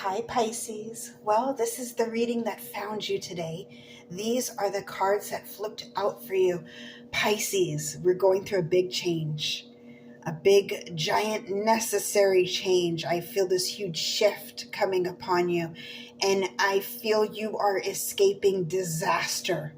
Hi, Pisces. Well, this is the reading that found you today. These are the cards that flipped out for you. Pisces, we're going through a big change, a big, giant, necessary change. I feel this huge shift coming upon you, and I feel you are escaping disaster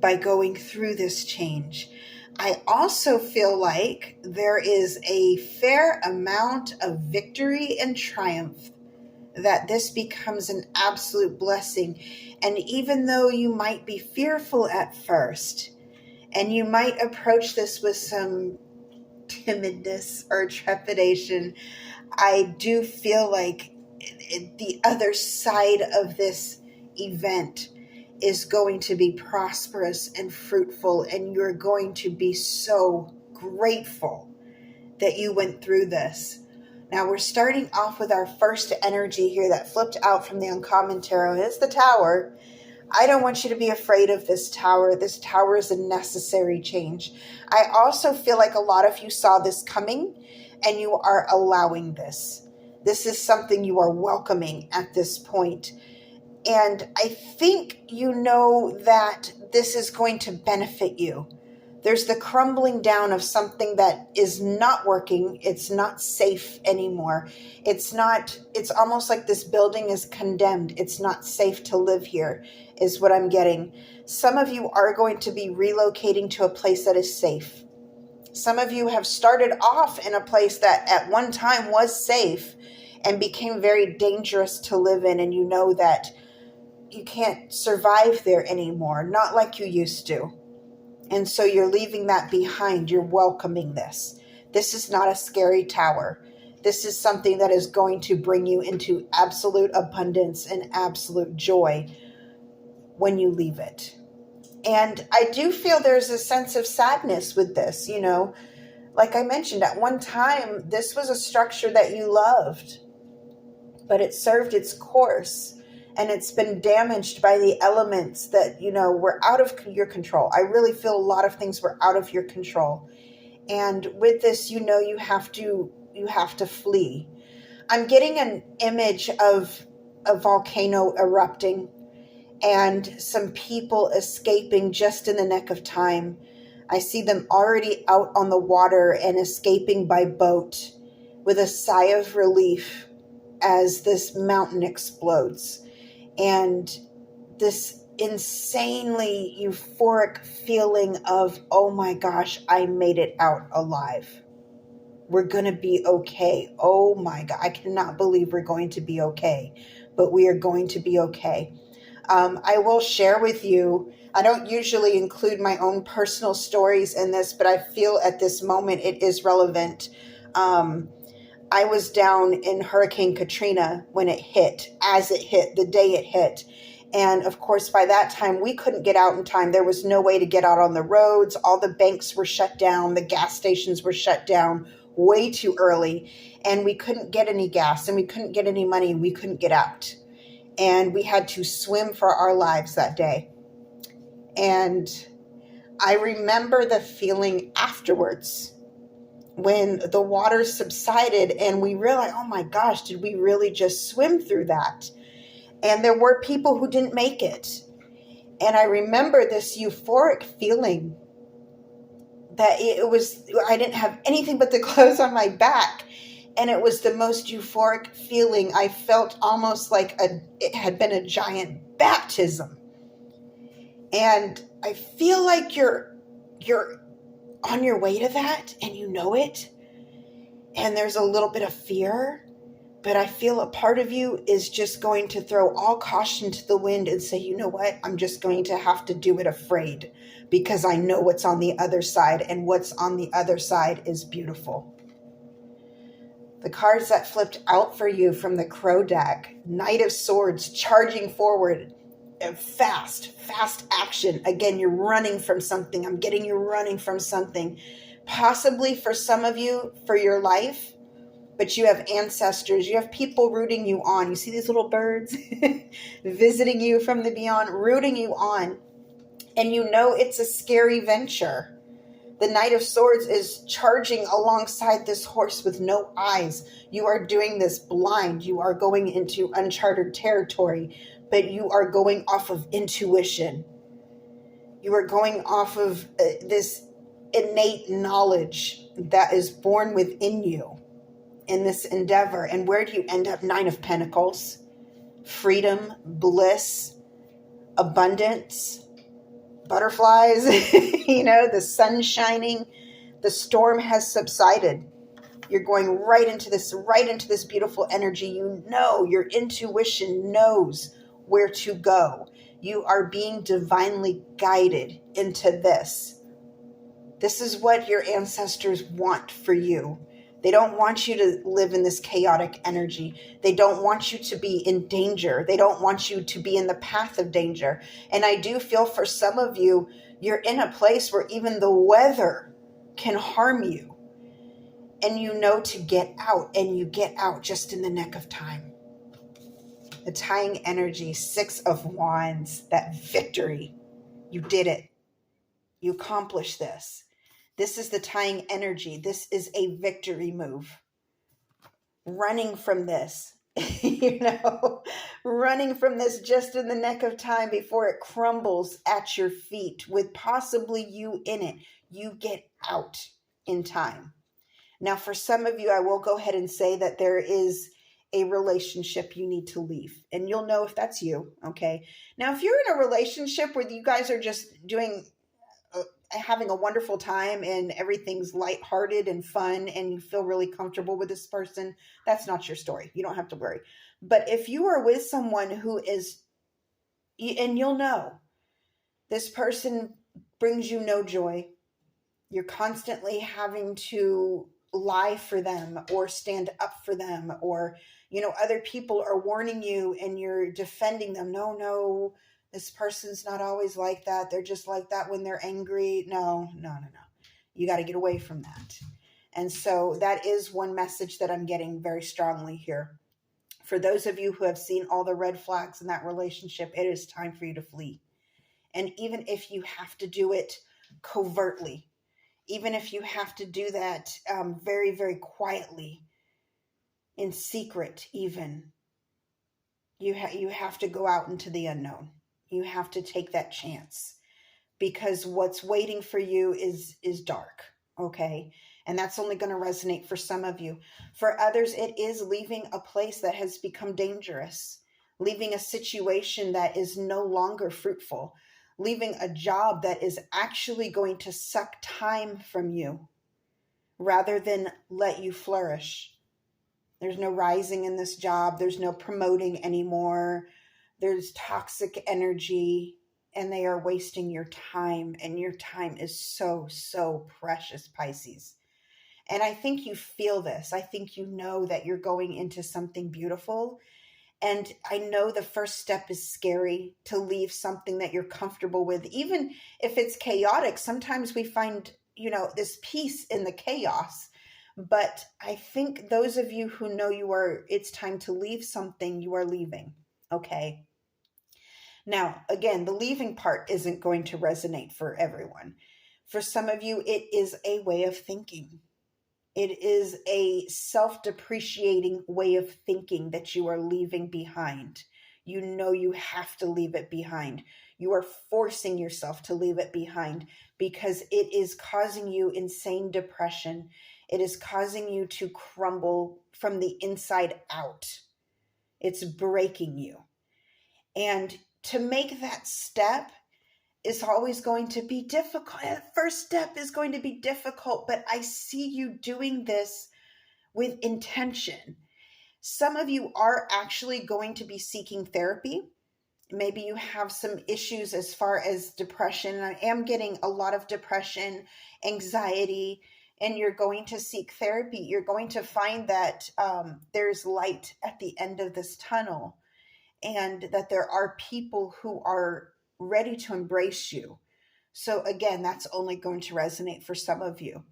by going through this change. I also feel like there is a fair amount of victory and triumph, that this becomes an absolute blessing. And even though you might be fearful at first, and you might approach this with some timidness or trepidation, I do feel like the other side of this event is going to be prosperous and fruitful, and you're going to be so grateful that you went through this. Now we're starting off with our first energy here that flipped out from the Uncommon Tarot, and it's the Tower. I don't want you to be afraid of this Tower. This Tower is a necessary change. I also feel like a lot of you saw this coming, and you are allowing this. This is something you are welcoming at this point. And I think you know that this is going to benefit you. There's the crumbling down of something that is not working. It's not safe anymore. It's almost like this building is condemned. It's not safe to live here, is what I'm getting. Some of you are going to be relocating to a place that is safe. Some of you have started off in a place that at one time was safe and became very dangerous to live in, and you know that you can't survive there anymore, not like you used to. And so you're leaving that behind. You're welcoming this. This is not a scary tower. This is something that is going to bring you into absolute abundance and absolute joy when you leave it. And I do feel there's a sense of sadness with this. You know, like I mentioned, at one time, this was a structure that you loved, but it served its course. And it's been damaged by the elements that, you know, were out of your control. I really feel a lot of things were out of your control. And with this, you know, you have to flee. I'm getting an image of a volcano erupting and some people escaping just in the nick of time. I see them already out on the water and escaping by boat with a sigh of relief as this mountain explodes. And this insanely euphoric feeling of, oh my gosh, I made it out alive. We're going to be okay. Oh my God, I cannot believe we're going to be okay, but we are going to be okay. I will share with you, I don't usually include my own personal stories in this, but I feel at this moment it is relevant. I was down in Hurricane Katrina when it hit, the day it hit. And of course, by that time, we couldn't get out in time. There was no way to get out on the roads. All the banks were shut down. The gas stations were shut down way too early. And we couldn't get any gas and we couldn't get any money. We couldn't get out. And we had to swim for our lives that day. And I remember the feeling afterwards, when the water subsided and we realized, oh my gosh, did we really just swim through that? And there were people who didn't make it. And I remember this euphoric feeling that I didn't have anything but the clothes on my back. And it was the most euphoric feeling. I felt almost like it had been a giant baptism. And I feel like you're on your way to that, and you know it, and there's a little bit of fear, but I feel a part of you is just going to throw all caution to the wind and say, you know what, I'm just going to have to do it afraid, because I know what's on the other side, and what's on the other side is beautiful. The cards that flipped out for you from the Crow deck: Knight of Swords, charging forward, fast action. Again, you're running from something. I'm getting you running from something, possibly for some of you for your life, but you have ancestors, you have people rooting you on. You see these little birds visiting you from the beyond, rooting you on, and you know it's a scary venture, The Knight of Swords is charging alongside this horse with no eyes. You are doing this blind. You are going into uncharted territory, but you are going off of intuition. You are going off of this innate knowledge that is born within you in this endeavor. And where do you end up? Nine of Pentacles, freedom, bliss, abundance, butterflies, the sun shining, the storm has subsided. You're going right into this beautiful energy. Your intuition knows where to go. You are being divinely guided into this. This is what your ancestors want for you. They don't want you to live in this chaotic energy. They don't want you to be in danger. They don't want you to be in the path of danger. And I do feel for some of you, you're in a place where even the weather can harm you. And you know to get out, and you get out just in the nick of time. The tying energy, 6 of Wands, that victory. You did it. You accomplished this. This is the tying energy. This is a victory move. Running from this, running from this just in the nick of time before it crumbles at your feet with possibly you in it. You get out in time. Now, for some of you, I will go ahead and say that there is a relationship you need to leave, and you'll know if that's you. Okay. Now, if you're in a relationship where you guys are just having a wonderful time and everything's lighthearted and fun and you feel really comfortable with this person, that's not your story. You don't have to worry. But if you are with someone who is, and you'll know, this person brings you no joy. You're constantly having to lie for them or stand up for them, or, other people are warning you and you're defending them. No, this person's not always like that. They're just like that when they're angry. No. You got to get away from that. And so that is one message that I'm getting very strongly here. For those of you who have seen all the red flags in that relationship, it is time for you to flee. And even if you have to do it covertly, even if you have to do that very, very quietly, in secret even, you have to go out into the unknown. You have to take that chance, because what's waiting for you is dark, okay? And that's only going to resonate for some of you. For others, it is leaving a place that has become dangerous, leaving a situation that is no longer fruitful, leaving a job that is actually going to suck time from you rather than let you flourish. There's no rising in this job. There's no promoting anymore. There's toxic energy, and they are wasting your time. And your time is so, so precious, Pisces. And I think you feel this. I think you know that you're going into something beautiful. And I know the first step is scary, to leave something that you're comfortable with. Even if it's chaotic, sometimes we find, this peace in the chaos. But I think those of you who know it's time to leave something, you are leaving. Okay. Now, again, the leaving part isn't going to resonate for everyone. For some of you, it is a way of thinking. It is a self-depreciating way of thinking that you are leaving behind. You know you have to leave it behind. You are forcing yourself to leave it behind because it is causing you insane depression. It is causing you to crumble from the inside out. It's breaking you. And to make that step is always going to be difficult. The first step is going to be difficult, but I see you doing this with intention. Some of you are actually going to be seeking therapy. Maybe you have some issues as far as depression. I am getting a lot of depression, anxiety, and you're going to seek therapy. You're going to find that there's light at the end of this tunnel, and that there are people who are ready to embrace you. So again, that's only going to resonate for some of you.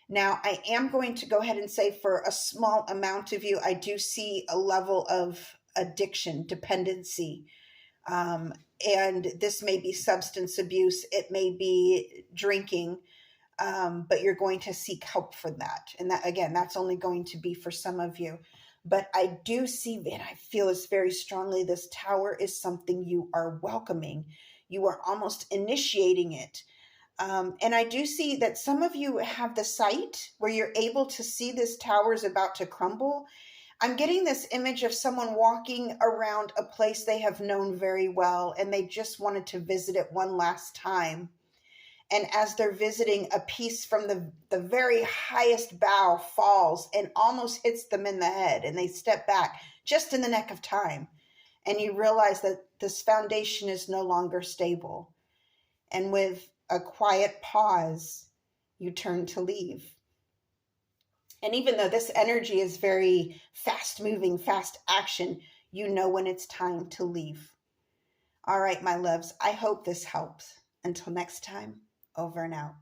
Now, I am going to go ahead and say for a small amount of you, I do see a level of addiction, dependency. And this may be substance abuse. It may be drinking. but you're going to seek help for that. And that, again, that's only going to be for some of you. But I do see, and I feel this very strongly, this tower is something you are welcoming. You are almost initiating it. And I do see that some of you have the sight where you're able to see this tower is about to crumble. I'm getting this image of someone walking around a place they have known very well, and they just wanted to visit it one last time. And as they're visiting, a piece from the very highest bough falls and almost hits them in the head, and they step back just in the nick of time. And you realize that this foundation is no longer stable. And with a quiet pause, you turn to leave. And even though this energy is very fast moving, fast action, you know when it's time to leave. All right, my loves, I hope this helps. Until next time, over and out.